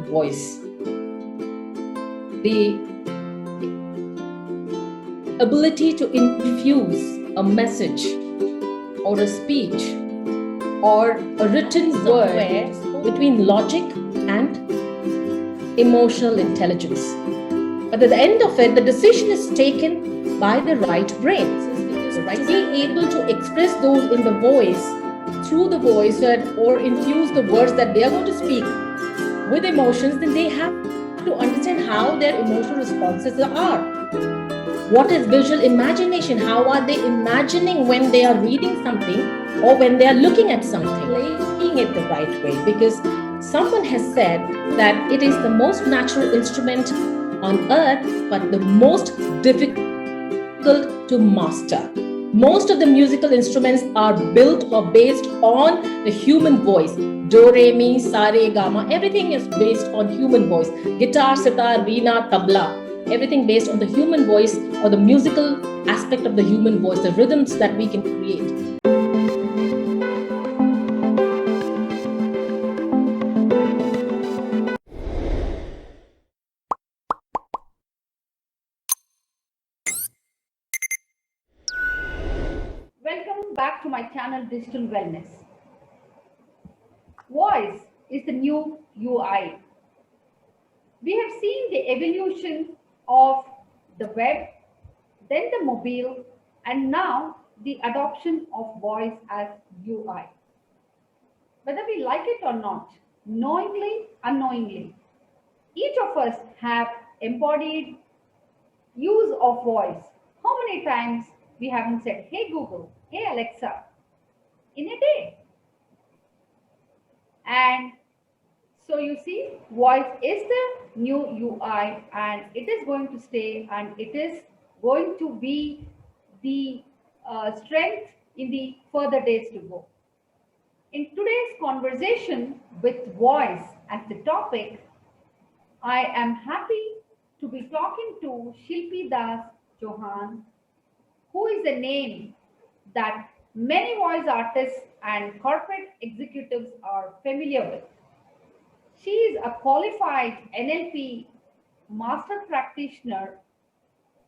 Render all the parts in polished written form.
voice. The ability to infuse a message or a speech or a written word between logic and emotional intelligence. But at the end of it, the decision is taken by the right brain. To be able to express those in the voice, through the voice, or infuse the words that they are going to speak with emotions, then they have to understand how their emotional responses are. What is visual imagination? How are they imagining when they are reading something or when they are looking at something? Playing it the right way, because someone has said that it is the most natural instrument on earth, but the most difficult to master. Most of the musical instruments are built or based on the human voice. Do, re, mi, sa, re, ga, ma. Everything is based on human voice. Guitar, sitar, veena, tabla. Everything based on the human voice or the musical aspect of the human voice, the rhythms that we can create. Welcome back to my channel Digital Wellness. Voice is the new UI. We have seen the evolution of the web, then the mobile, and now the adoption of voice as UI. Whether we like it or not, knowingly, unknowingly, each of us have embodied use of voice. How many times we haven't said, "Hey Google, hey Alexa," in a day? And so you see, voice is the new UI, and it is going to stay, and it is going to be the strength in the further days to go. In today's conversation with voice as the topic, I am happy to be talking to Shilpi Das Chohan, who is a name that many voice artists and corporate executives are familiar with. She is a qualified NLP Master Practitioner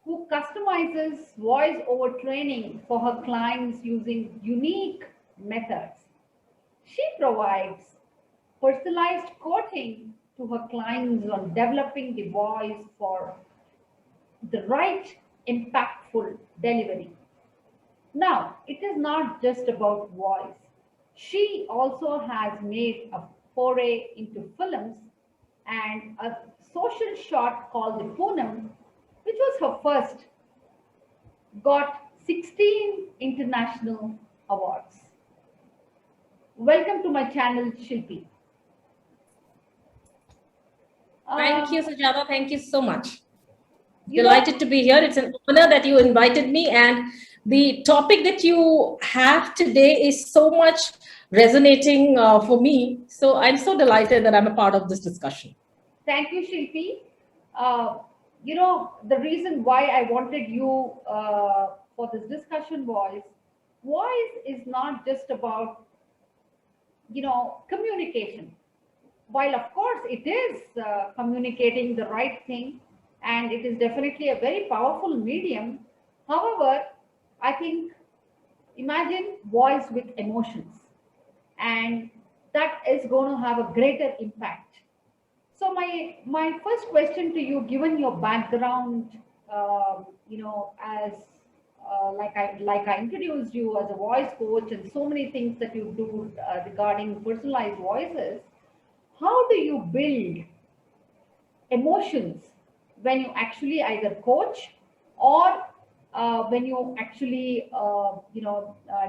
who customizes voice over training for her clients using unique methods. She provides personalized coaching to her clients on developing the voice for the right impactful delivery. Now, it is not just about voice. She also has made a foray into films and a social short called The Poonam, which was her first, got 16 international awards. Welcome to my channel, Shilpi. Thank you, Sujata. Thank you so much. Delighted to be here. It's an honor that you invited me, and the topic that you have today is so much resonating for me. So I'm so delighted that I'm a part of this discussion. Thank you, Shilpi. The reason why I wanted you for this discussion was voice is not just about, communication. While, of course, it is communicating the right thing, and it is definitely a very powerful medium. However, I think imagine voice with emotions, and that is going to have a greater impact. So my first question to you, given your background, as like I introduced you as a voice coach and so many things that you do regarding personalized voices, how do you build emotions when you actually either coach or when you actually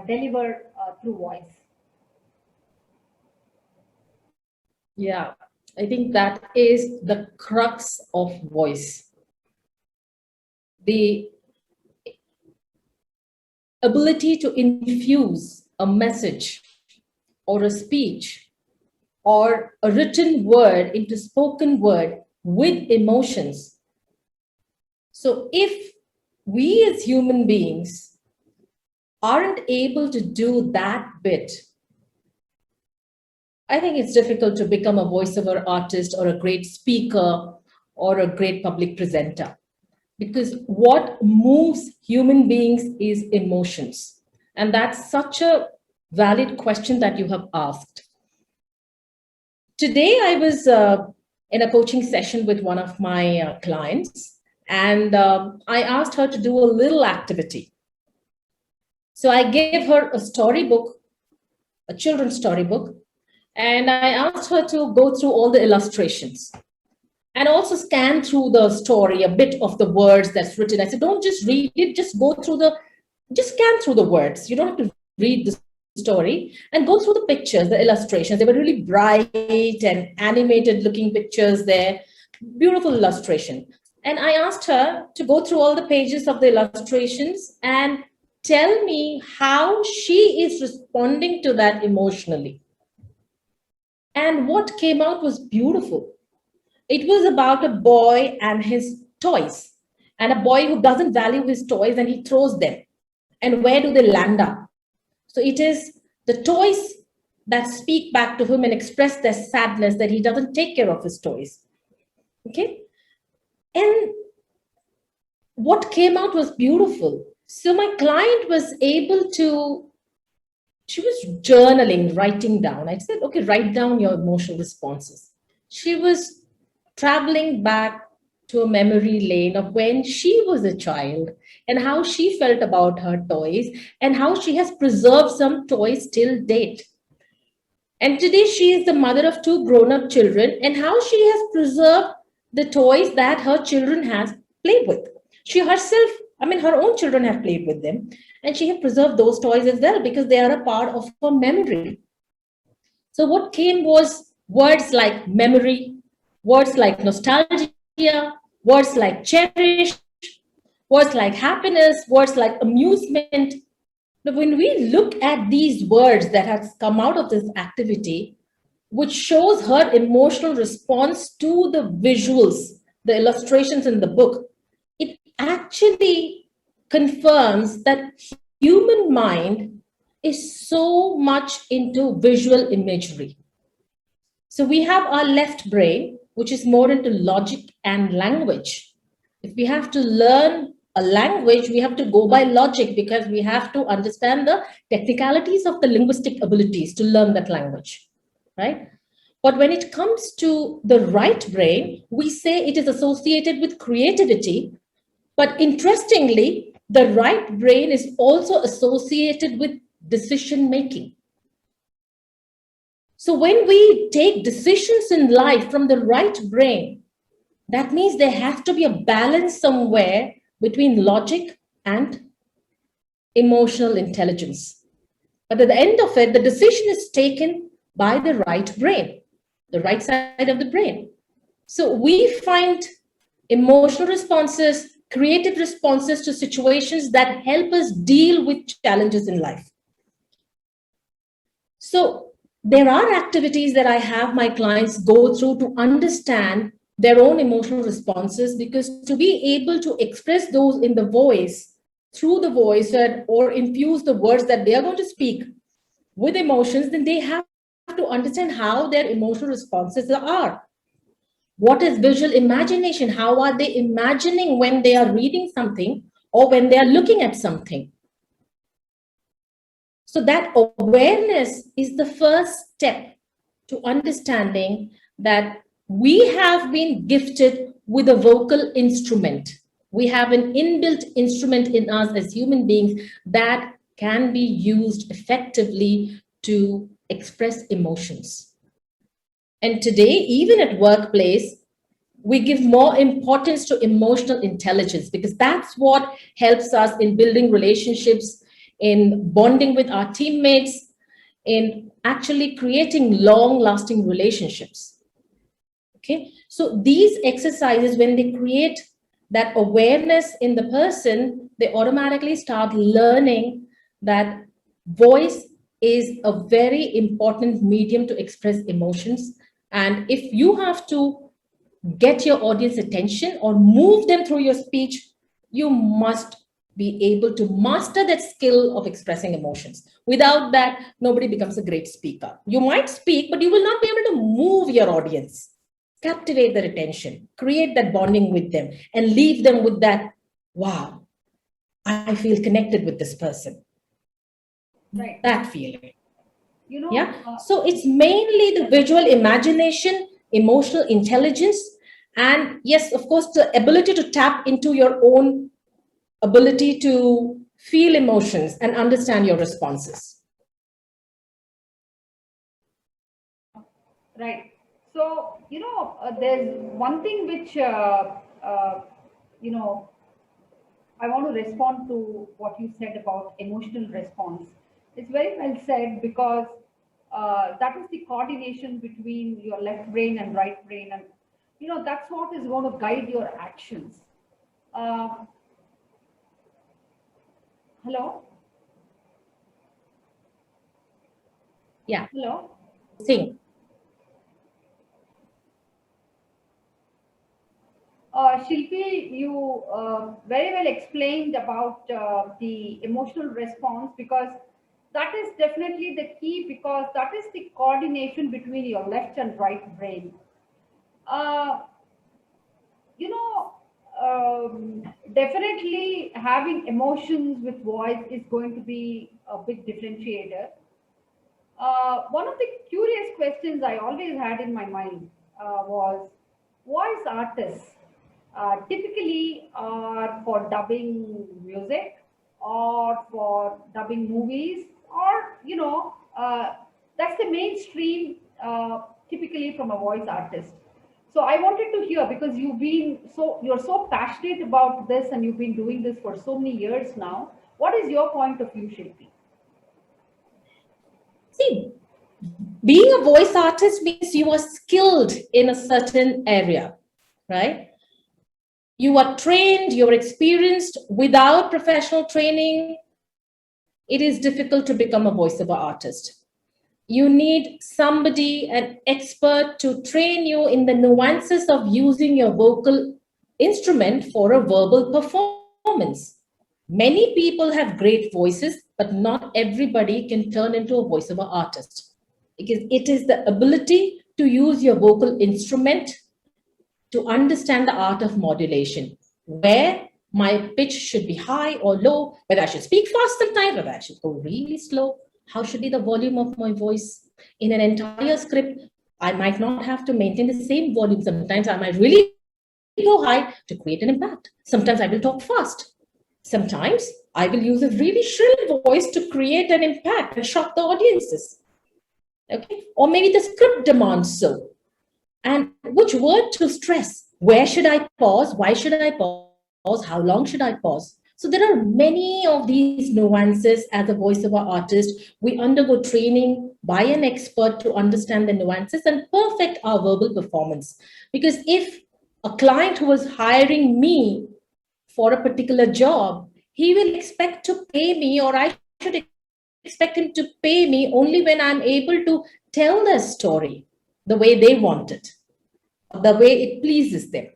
deliver through voice? Yeah, I think that is the crux of voice. The ability to infuse a message or a speech or a written word into spoken word with emotions. So if we as human beings aren't able to do that bit, I think it's difficult to become a voiceover artist or a great speaker or a great public presenter, because what moves human beings is emotions. And that's such a valid question that you have asked. Today, I was in a coaching session with one of my clients, and I asked her to do a little activity. So I gave her a storybook, a children's storybook, and I asked her to go through all the illustrations and also scan through the story, a bit of the words that's written. I said, don't just read it, just scan through the words. You don't have to read the story, and go through the pictures, the illustrations. They were really bright and animated looking pictures there, beautiful illustration. And I asked her to go through all the pages of the illustrations and tell me how she is responding to that emotionally. And what came out was beautiful. It was about a boy and his toys, and a boy who doesn't value his toys and he throws them. And where do they land up? So it is the toys that speak back to him and express their sadness that he doesn't take care of his toys. Okay? And what came out was beautiful. So my client was able to, she was journaling, writing down. I said, okay, write down your emotional responses. She was traveling back to a memory lane of when she was a child and how she felt about her toys and how she has preserved some toys till date. And today she is the mother of two grown-up children, and how she has preserved the toys that her children has played with. She herself, I mean, her own children have played with them, and she has preserved those toys as well because they are a part of her memory. So what came was words like memory, words like nostalgia, words like cherish, words like happiness, words like amusement. Now, when we look at these words that has come out of this activity, which shows her emotional response to the visuals, the illustrations in the book, it actually confirms that human mind is so much into visual imagery. So we have our left brain, which is more into logic and language. If we have to learn a language, we have to go by logic because we have to understand the technicalities of the linguistic abilities to learn that language, right? But when it comes to the right brain, we say it is associated with creativity. But interestingly, the right brain is also associated with decision making. So when we take decisions in life from the right brain, that means there has to be a balance somewhere between logic and emotional intelligence. But at the end of it, the decision is taken by the right brain, the right side of the brain. So we find emotional responses, creative responses to situations that help us deal with challenges in life. So there are activities that I have my clients go through to understand their own emotional responses, because to be able to express those in the voice, through the voice, or infuse the words that they are going to speak with emotions, then they have to understand how their emotional responses are. What is visual imagination? How are they imagining when they are reading something or when they are looking at something? So that awareness is the first step to understanding that we have been gifted with a vocal instrument. We have an inbuilt instrument in us as human beings that can be used effectively to express emotions. And today, even at workplace, we give more importance to emotional intelligence because that's what helps us in building relationships, in bonding with our teammates, in actually creating long lasting relationships. Okay, so these exercises, when they create that awareness in the person, they automatically start learning that voice is a very important medium to express emotions. And if you have to get your audience attention or move them through your speech, you must be able to master that skill of expressing emotions. Without that, nobody becomes a great speaker. You might speak, but you will not be able to move your audience, captivate their attention, create that bonding with them, and leave them with that, wow, I feel connected with this person. Right. That feeling. You know, Yeah. So it's mainly the visual imagination, emotional intelligence, and yes, of course, the ability to tap into your own ability to feel emotions and understand your responses. right. So, there's one thing which, you know, I want to respond to what you said about emotional response. It's very well said because that is the coordination between your left brain and right brain, and that's what is going to guide your actions. Uh, Hello, Yeah. hello. Think. Shilpi, you very well explained about the emotional response because that is definitely the key because that is the coordination between your left and right brain. Uh, you know, Definitely having emotions with voice is going to be a big differentiator. One of the curious questions I always had in my mind was voice artists typically are for dubbing music or for dubbing movies, or that's the mainstream typically from a voice artist. So I wanted to hear, because you're so passionate about this and you've been doing this for so many years now. What is your point of view, Shilpi? See, being a voice artist means you are skilled in a certain area, right? You are trained, you're experienced. Without professional training, it is difficult to become a voiceover artist. You need somebody, an expert, to train you in the nuances of using your vocal instrument for a verbal performance. Many people have great voices, but not everybody can turn into a voiceover artist because it is the ability to use your vocal instrument to understand the art of modulation, where my pitch should be high or low, whether I should speak fast sometimes, whether I should go really slow, how should be the volume of my voice. In an entire script, I might not have to maintain the same volume. Sometimes I might really go high to create an impact. Sometimes I will talk fast. Sometimes I will use a really shrill voice to create an impact and shock the audiences. Okay, or maybe the script demands so. And which word to stress? Where should I pause? Why should I pause? How long should I pause? So there are many of these nuances as a voiceover artist. We undergo training by an expert to understand the nuances and perfect our verbal performance. Because if a client who is hiring me for a particular job, he will expect to pay me, or I should expect him to pay me only when I'm able to tell their story the way they want it, the way it pleases them.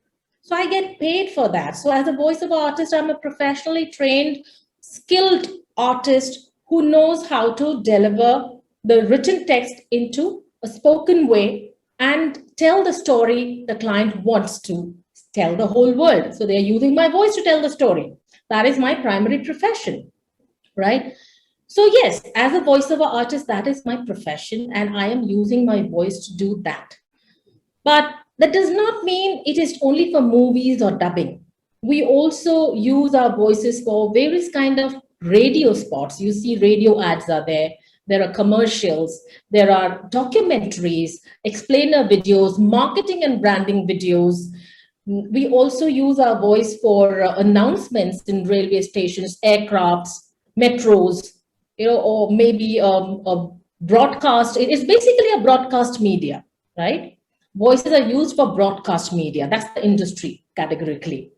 So I get paid for that. So as a voiceover artist, I'm a professionally trained, skilled artist who knows how to deliver the written text into a spoken way and tell the story the client wants to tell the whole world. So they're using my voice to tell the story. That is my primary profession, right? So, yes, as a voiceover artist, that is my profession, and I am using my voice to do that. But that does not mean it is only for movies or dubbing. We also use our voices for various kind of radio spots. You see radio ads are there. There are commercials. There are documentaries, explainer videos, marketing and branding videos. We also use our voice for announcements in railway stations, aircrafts, metros, or maybe a broadcast. It's basically a broadcast media, right? Voices are used for broadcast media. That's the industry categorically.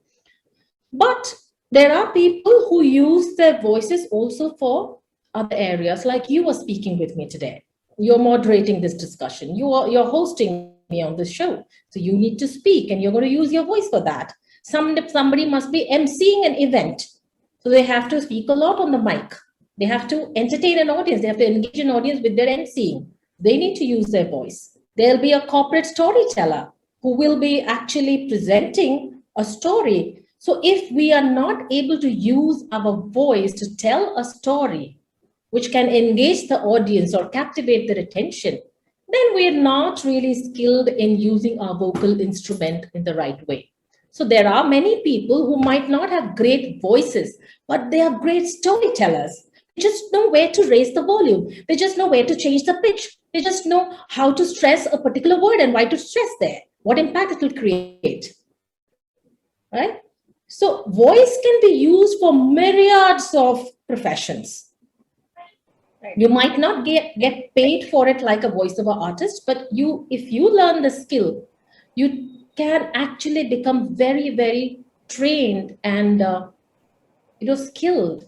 But there are people who use their voices also for other areas, like you are speaking with me today. You're moderating this discussion. You're hosting me on this show. So you need to speak and you're going to use your voice for that. Somebody must be emceeing an event. So they have to speak a lot on the mic. They have to entertain an audience. They have to engage an audience with their emceeing. They need to use their voice. There'll be a corporate storyteller who will be actually presenting a story. So if we are not able to use our voice to tell a story which can engage the audience or captivate their attention, then we are not really skilled in using our vocal instrument in the right way. So there are many people who might not have great voices, but they are great storytellers. They just know where to raise the volume. They just know where to change the pitch. They just know how to stress a particular word and why to stress there, what impact it will create. Right? So voice can be used for myriads of professions. You might not get paid for it like a voiceover artist, but if you learn the skill, you can actually become very, very trained and skilled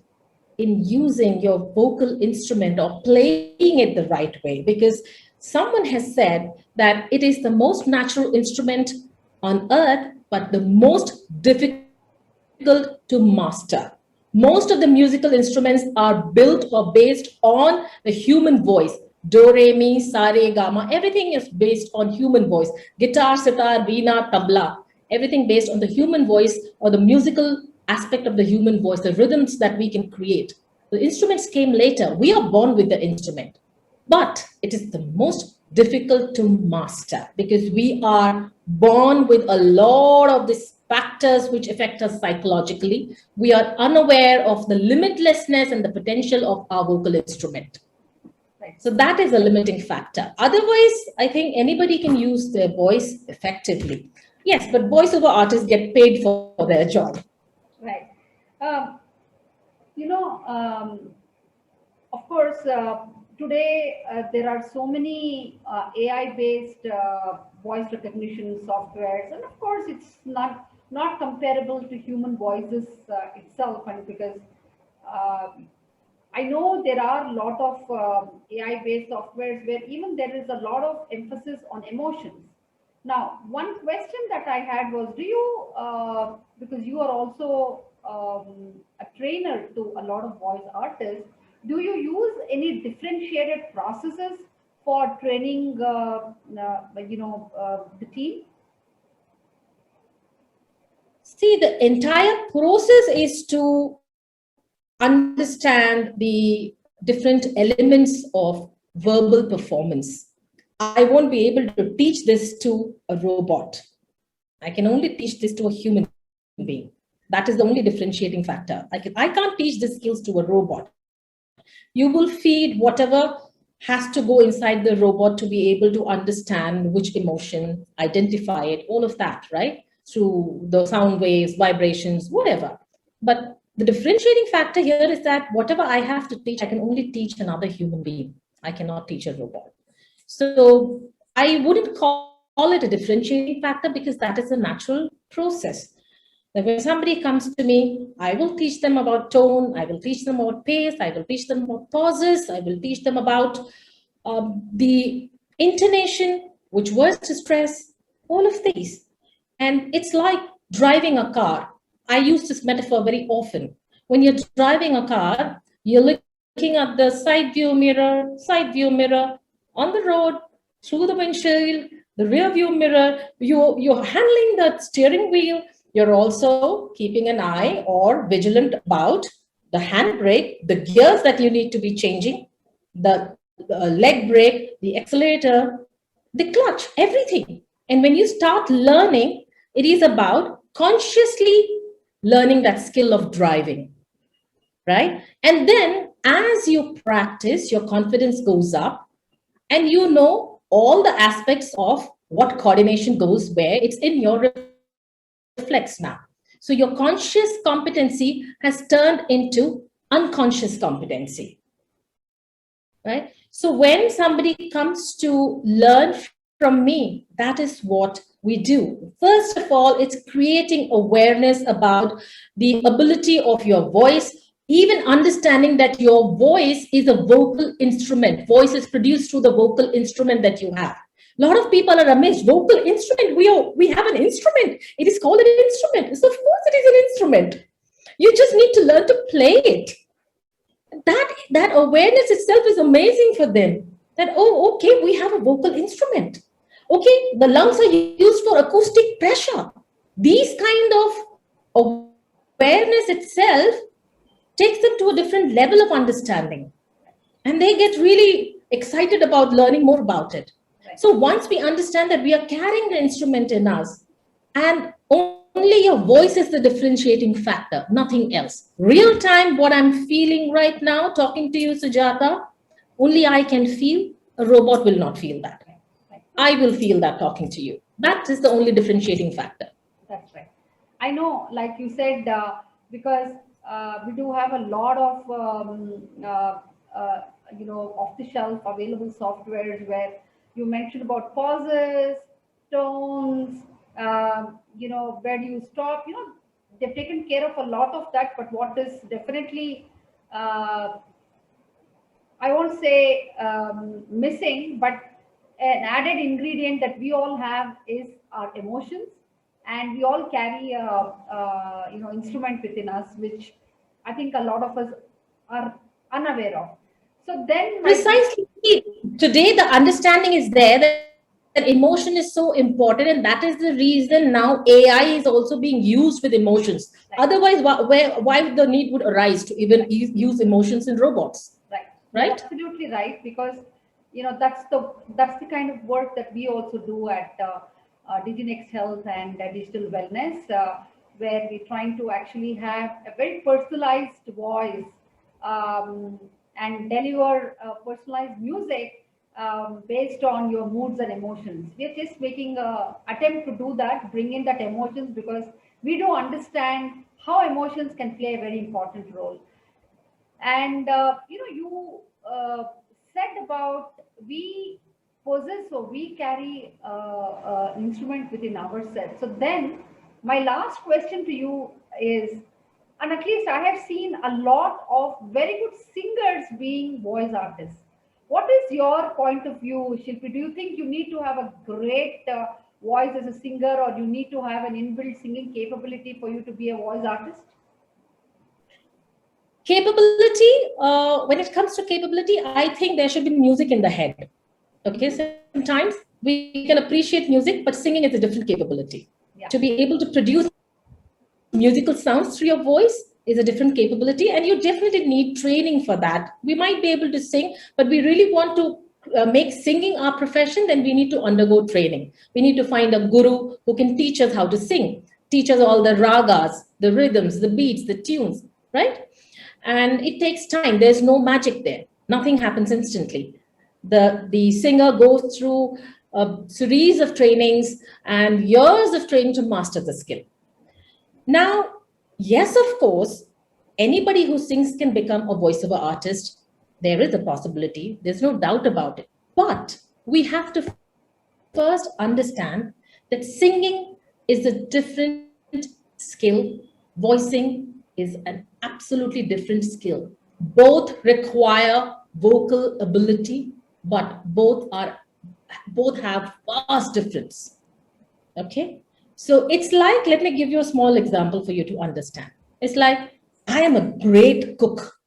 in using your vocal instrument or playing it the right way. Because someone has said that it is the most natural instrument on earth, but the most difficult to master. Most of the musical instruments are built or based on the human voice. Do, re, mi, sa, re, ga, ma. Everything is based on human voice. Guitar, sitar, veena, tabla. Everything based on the human voice or the musical aspect of the human voice, the rhythms that we can create. The instruments came later. We are born with the instrument. But it is the most difficult to master because we are born with a lot of these factors which affect us psychologically. We are unaware of the limitlessness and the potential of our vocal instrument. So that is a limiting factor. Otherwise, I think anybody can use their voice effectively. Yes, but voiceover artists get paid for their job. Right. Of course, today there are so many AI-based voice recognition softwares, and of course, it's not comparable to human voices itself, and because I know there are a lot of AI-based softwares where even there is a lot of emphasis on emotions. Now, one question that I had was, do you, because you are also a trainer to a lot of voice artists, do you use any differentiated processes for training, the team? See, the entire process is to understand the different elements of verbal performance. I won't be able to teach this to a robot. I can only teach this to a human being. That is the only differentiating factor. I can't teach the skills to a robot. You will feed whatever has to go inside the robot to be able to understand which emotion, identify it, all of that, right? Through the sound waves, vibrations, whatever. But the differentiating factor here is that whatever I have to teach, I can only teach another human being. I cannot teach a robot. So I wouldn't call it a differentiating factor because that is a natural process. That when somebody comes to me, I will teach them about tone, I will teach them about pace, I will teach them about pauses, I will teach them about the intonation, which words to stress, all of these. And it's like driving a car. I use this metaphor very often. When you're driving a car, you're looking at the side view mirror, on the road, through the windshield, the rear view mirror, you're handling the steering wheel. You're also keeping an eye or vigilant about the handbrake, the gears that you need to be changing, the leg brake, the accelerator, the clutch, everything. And when you start learning, it is about consciously learning that skill of driving, right? And then as you practice, your confidence goes up and you know all the aspects of what coordination goes where. It's in your reflex now. So your conscious competency has turned into unconscious competency, right? So when somebody comes to learn from me, that is what we do. First of all, it's creating awareness about the ability of your voice, even understanding that your voice is a vocal instrument. Voice is produced through the vocal instrument that you have. A lot of people are amazed. Vocal instrument, we have an instrument. It is called an instrument. So of course it is an instrument. You just need to learn to play it. That awareness itself is amazing for them. That, oh, okay, we have a vocal instrument. Okay, the lungs are used for acoustic pressure. These kind of awareness itself takes them to a different level of understanding. And they get really excited about learning more about it. So once we understand that we are carrying the instrument in us, and only your voice is the differentiating factor, nothing else. Real time, what I'm feeling right now, talking to you, Sujata, only I can feel. A robot will not feel that. I will feel that talking to you. That is the only differentiating factor. That's right. I know, like you said, because we do have a lot of off-the-shelf available softwares where you mentioned about pauses, tones, where do you stop? They've taken care of a lot of that. But what is definitely I won't say missing, but an added ingredient that we all have is our emotions, and we all carry a instrument within us, which I think a lot of us are unaware of. So then, Precisely. Today, the understanding is there that emotion is so important, and that is the reason now AI is also being used with emotions. Otherwise, why would the need would arise to even use emotions in robots? Right. Right? Absolutely right, because that's the kind of work that we also do at Diginex Health and Digital Wellness, where we're trying to actually have a very personalized voice, and deliver personalized music based on your moods and emotions. We're just making a attempt to do that, bring in that emotions, because we do understand how emotions can play a very important role. And you said about we possess, or we carry instrument within ourselves. So then my last question to you is, and at least I have seen a lot of very good singers being voice artists. What is your point of view, Shilpi? Do you think you need to have a great voice as a singer, or you need to have an inbuilt singing capability for you to be a voice artist? Capability, when it comes to capability, I think there should be music in the head. Okay, sometimes we can appreciate music, but singing is a different capability. Yeah. To be able to produce musical sounds through your voice is a different capability, and you definitely need training for that. We might be able to sing, but we really want to make singing our profession, then we need to undergo training. We need to find a guru who can teach us how to sing, teach us all the ragas, the rhythms, the beats, the tunes, right? And it takes time. There's no magic there. Nothing happens instantly. The singer goes through a series of trainings and years of training to master the skill. Now, yes, of course, anybody who sings can become a voiceover artist. There is a possibility. There's no doubt about it. But we have to first understand that singing is a different skill. Voicing is an absolutely different skill. Both require vocal ability, but both have vast difference. Okay, so it's like, let me give you a small example for you to understand. It's like, I am a great cook,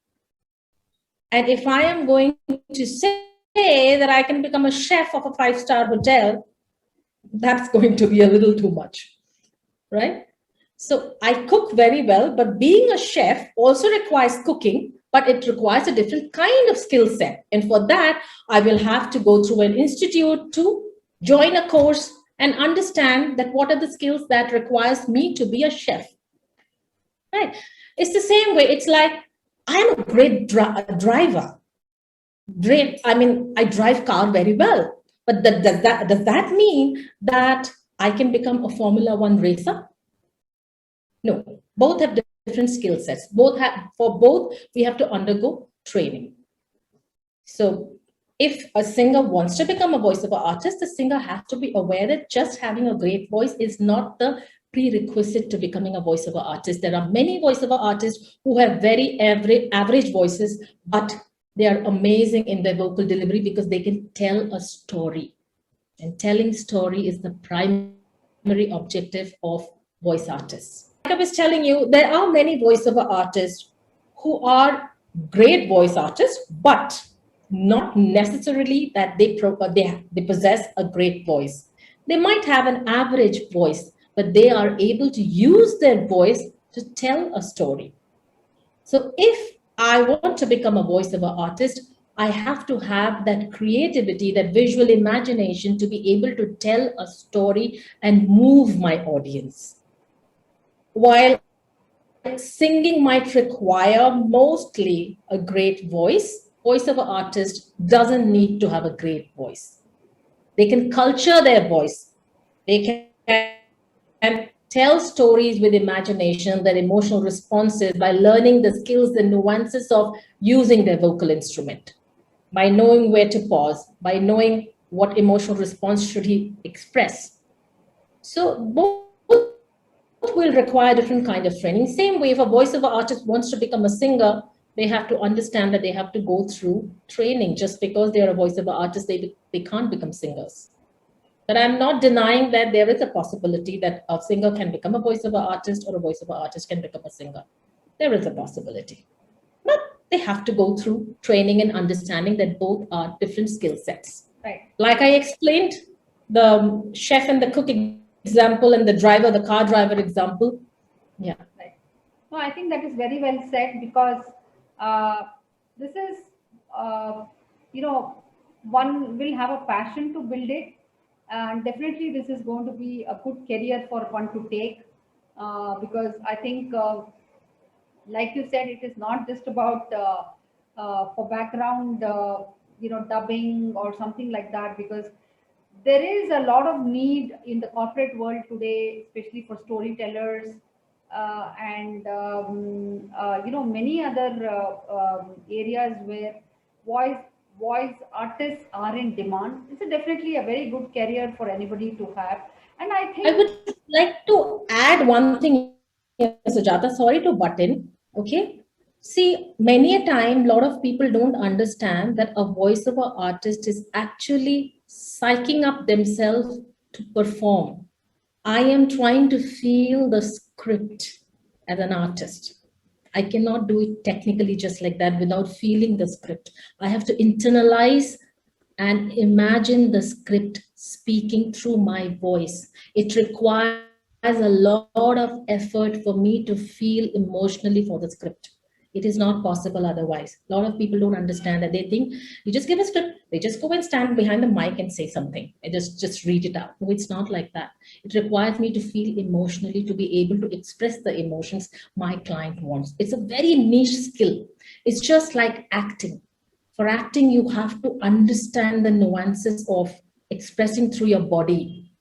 and if I am going to say that I can become a chef of a 5-star hotel, that's going to be a little too much, right? So I cook very well, but being a chef also requires cooking, but it requires a different kind of skill set. And for that, I will have to go through an institute to join a course and understand that what are the skills that requires me to be a chef, right? It's the same way. It's like, I'm a great driver. Great. I mean, I drive car very well, but does that mean that I can become a Formula One racer? No, both have different skill sets. For both, we have to undergo training. So if a singer wants to become a voiceover artist, the singer has to be aware that just having a great voice is not the prerequisite to becoming a voiceover artist. There are many voiceover artists who have very average voices, but they are amazing in their vocal delivery because they can tell a story. And telling story is the primary objective of voice artists. Like I was telling you, there are many voiceover artists who are great voice artists, but not necessarily that they possess a great voice. They might have an average voice, but they are able to use their voice to tell a story. So if I want to become a voiceover artist, I have to have that creativity, that visual imagination to be able to tell a story and move my audience. While singing might require mostly a great voice, voiceover artist doesn't need to have a great voice. They can culture their voice. They can tell stories with imagination, their emotional responses by learning the skills and nuances of using their vocal instrument, by knowing where to pause, by knowing what emotional response should he express. So both will require different kind of training. Same way, if a voiceover artist wants to become a singer, they have to understand that they have to go through training. Just because they are a voiceover artist, they can't become singers. But I'm not denying that there is a possibility that a singer can become a voiceover artist or a voiceover artist can become a singer. There is a possibility. But they have to go through training and understanding that both are different skill sets. Right. Like I explained, the chef and the cook example and the car driver example. Yeah. Right. No, I think that is very well said, because uh, this is, uh, you know, one will have a passion to build it, and definitely this is going to be a good career for one to take, because I think, like you said, it is not just about for background, dubbing or something like that, because there is a lot of need in the corporate world today, especially for storytellers, and many other areas where voice voice artists are in demand. It's definitely a very good career for anybody to have, and I I think. would like to add one thing here, Sujata. Sorry to butt in. Okay. See, many a time, a lot of people don't understand that a voiceover artist is actually psyching up themselves to perform. I am trying to feel the script as an artist. I cannot do it technically just like that without feeling the script. I have to internalize and imagine the script speaking through my voice. It requires a lot of effort for me to feel emotionally for the script. It is not possible otherwise. A lot of people don't understand that. They think you just give a script, they just go and stand behind the mic and say something and just read it out. No, it's not like that. It requires me to feel emotionally to be able to express the emotions my client wants. It's a very niche skill. It's just like acting. For acting, you have to understand the nuances of expressing through your body,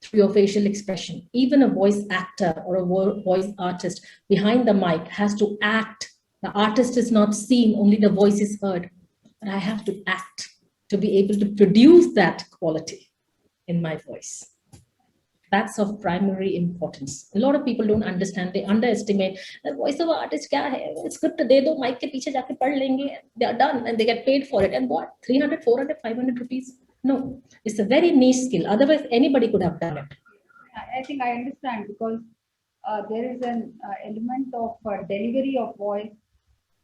through your facial expression. Even a voice actor or a voice artist behind the mic has to act. The artist is not seen, only the voice is heard. But I have to act to be able to produce that quality in my voice. That's of primary importance. A lot of people don't understand. They underestimate the voice of artist. Kya hai? Script de do, mic ke piche jaake pad lenge. They are done and they get paid for it. And what? 300, 400, 500 rupees? No, it's a very niche skill. Otherwise, anybody could have done it. I think I understand, because there is an element of delivery of voice,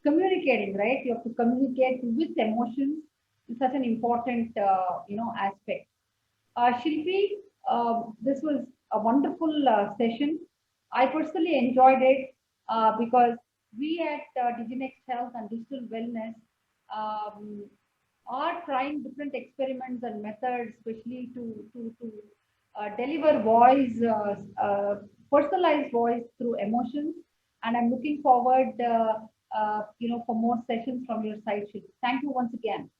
communicating, right? You have to communicate with emotions. It's such an important, aspect. Shilpi, this was a wonderful session. I personally enjoyed it, because we at Diginex Health and Digital Wellness um, are trying different experiments and methods, especially to deliver voice, personalized voice through emotions. And I'm looking forward, for more sessions from your side, Shilpi. Thank you once again.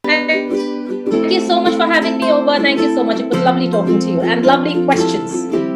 Thank you so much for having me over. Thank you so much. It was lovely talking to you and lovely questions.